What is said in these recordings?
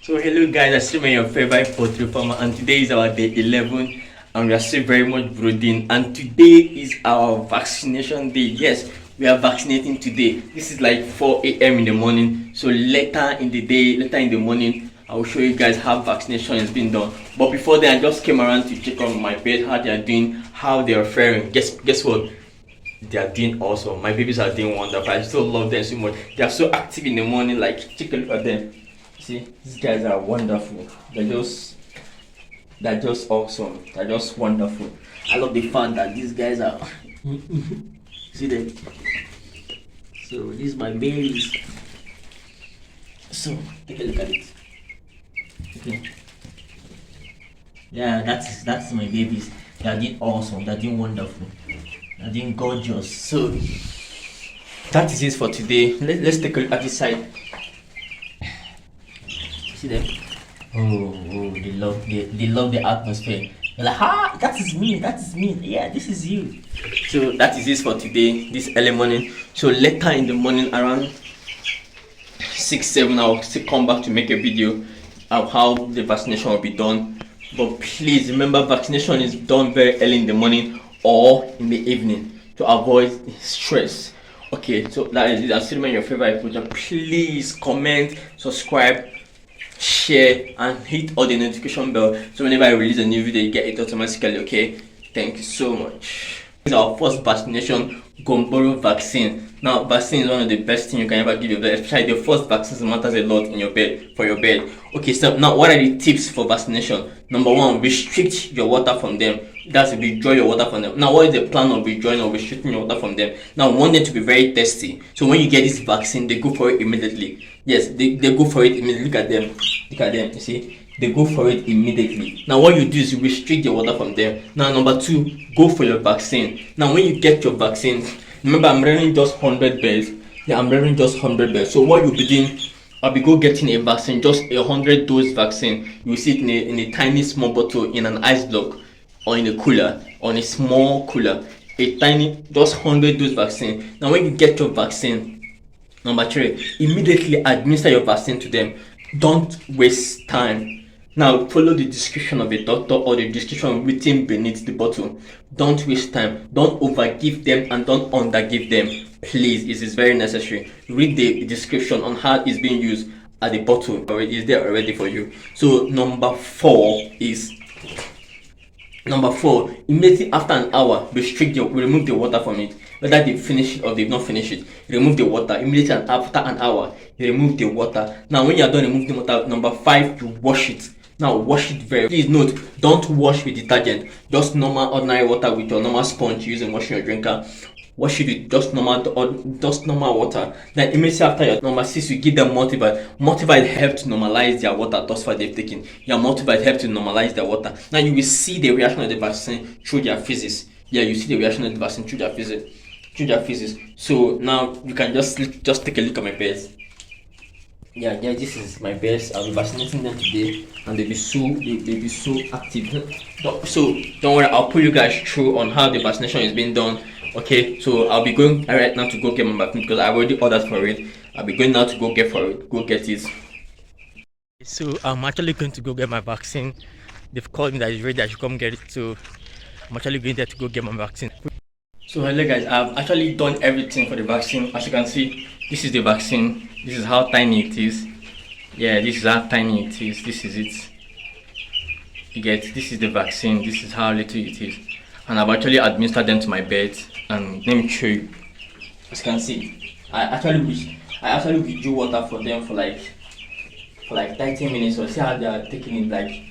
So hello guys, I still your favorite poultry farmer, and today is our day 11 and we are still very much brooding, and today is our vaccination day. Yes, we are vaccinating today. This is like 4 a.m. in the morning, so later in the morning I will show you guys how vaccination is being done. But before then, I just came around to check on my bed, how they are doing, how they are faring. Guess what? They are doing awesome. My babies are doing wonderful. I still love them so much. They are so active in the morning. Like, take a look at them. See, these guys are wonderful. They're just awesome. They're just wonderful. I love the fact that these guys are see them. So these are my babies. So take a look at it. Okay. Yeah, that's my babies. They're doing awesome. They're doing wonderful. They're doing gorgeous. So that is it for today. Let's take a look at this side. See them? Oh, they love the atmosphere. They're like, that is me, yeah, this is you. So that is it for today, this early morning. So later in the morning around 6-7, I'll still come back to make a video of how the vaccination will be done. But please remember, vaccination is done very early in the morning or in the evening to avoid stress. Okay, so that is it. I'll still make your favorite project. Please comment, subscribe, share, and hit all the notification bell so whenever I release a new video you get it automatically. Okay, thank you so much. This is our first vaccination, GUMBORO vaccine. Now, vaccine is one of the best things you can ever give your bed, especially the first vaccine matters a lot in your bed, for your bed. Okay, so now what are the tips for vaccination? Number one, restrict your water from them. That's withdraw your water from them. Now, what is the plan of withdrawing or restricting your water from them? Now, we want them to be very thirsty. So when you get this vaccine, they go for it immediately. Yes, they go for it immediately. Look at them. Look at them. You see? They go for it immediately. Now, what you do is you restrict your water from them. Now, number two, go for your vaccine. Now, when you get your vaccine, remember, I'm running just 100 beds. Yeah, I'm running just 100 beds. So what you'll be doing, I'll be getting a vaccine, just 100 dose vaccine. You see it in a tiny small bottle in an ice block or in a cooler, on a small cooler. A tiny, just 100 dose vaccine. Now, when you get your vaccine, number three, immediately administer your vaccine to them. Don't waste time. Now, follow the description of a doctor or the description written beneath the bottle. Don't waste time. Don't overgive them and don't undergive them. Please, it is very necessary. Read the description on how it's being used at the bottle. Already is there already for you. So number four, immediately after an hour, remove the water from it. Whether they finish it or they've not finished it, remove the water. Immediately after an hour, you remove the water. Now, when you are done removing the water, number five, you wash it. Now, wash it very. Please note, don't wash with detergent. Just normal, ordinary water with your normal sponge using washing your drinker. Wash it with just normal water. Then immediately after your number six, you give them multivitamin. Multivitamin help to normalize their water. Thus far they've taken. Your multivitamin help to normalize their water. Now you will see the reaction of the vaccine through their physics. Yeah, you see the reaction of the vaccine through their physics. So now you can just take a look at my beds. Yeah, this is my best. I'll be vaccinating them today, and they'll be so active. So don't worry, I'll put you guys through on how the vaccination is being done. Okay, so I'll be going right now to go get my vaccine because I already ordered for it. I'll be going now to go get it. So I'm actually going to go get my vaccine. They've called me that it's ready. I should come get it. So I'm actually going there to go get my vaccine. So hello guys, I've actually done everything for the vaccine. As you can see, this is the vaccine. This is how tiny it is. Yeah, this is how tiny it is. This is it. You get, this is the vaccine. This is how little it is. And I've actually administered them to my bed. And let me show you. As you can see, I actually withdrew water for them for like 30 minutes. So see how they are taking it like.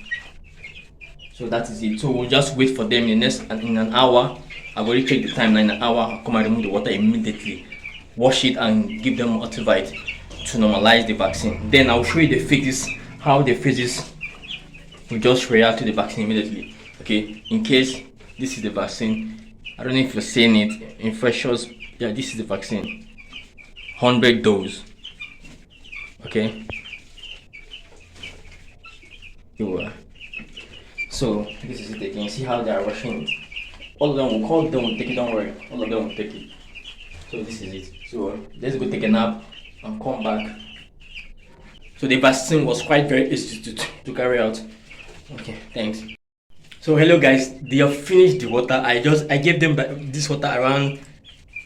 So that is it. So we'll just wait for them in an hour. I've already checked the time. In an hour, I'll come and remove the water immediately. Wash it and give them multivitamin to normalize the vaccine. Then I'll show you the phases, how the phases will just react to the vaccine immediately. Okay, in case this is the vaccine. I don't know if you're seeing it. Infectious. Yeah, this is the vaccine. 100 dose. Okay. So this is it again. See how they are rushing it. All of them will take it, don't worry. All of them will take it. So this is it. So let's go take a nap and come back So the vaccine was quite very easy to carry out. Okay, thanks. So hello guys, they have finished the water. I gave them this water around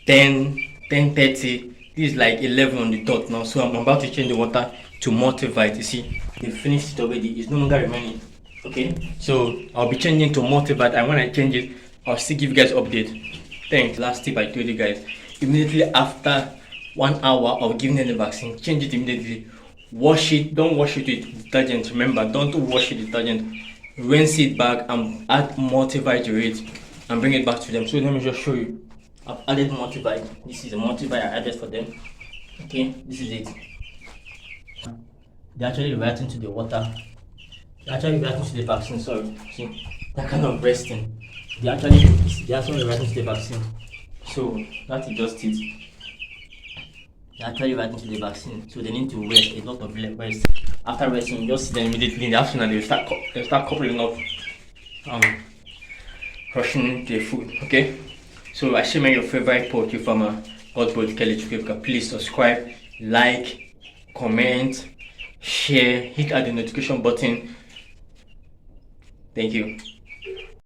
10:30. This is like 11 on the dot now. So I'm about to change the water to multivite. You see, they finished it already. It's no longer remaining. Okay, so I'll be changing to multivite, and when I change it, I'll still give you guys update. Thanks. Last tip I told you guys: immediately after 1 hour of giving them the vaccine, change it immediately. Wash it. Don't wash it with detergent. Remember, don't wash it with detergent. Rinse it back and add multivite to it and bring it back to them. So let me just show you. I've added multivite. This is a multivite I added for them. Okay, this is it. They're actually reacting to the water. They're actually reacting to the vaccine. Sorry, see, they're kind of resting. They're actually reacting to the vaccine. So that is just it. They're actually reacting to the vaccine, so they need to rest, a lot of rest. After resting, you just see them immediately in the afternoon. They'll start coupling up, crushing their food. Okay, so I share your favorite poultry farmer, Godbold Kelly Chukwuka. Please subscribe, like, comment, share, hit at the notification button. Thank you.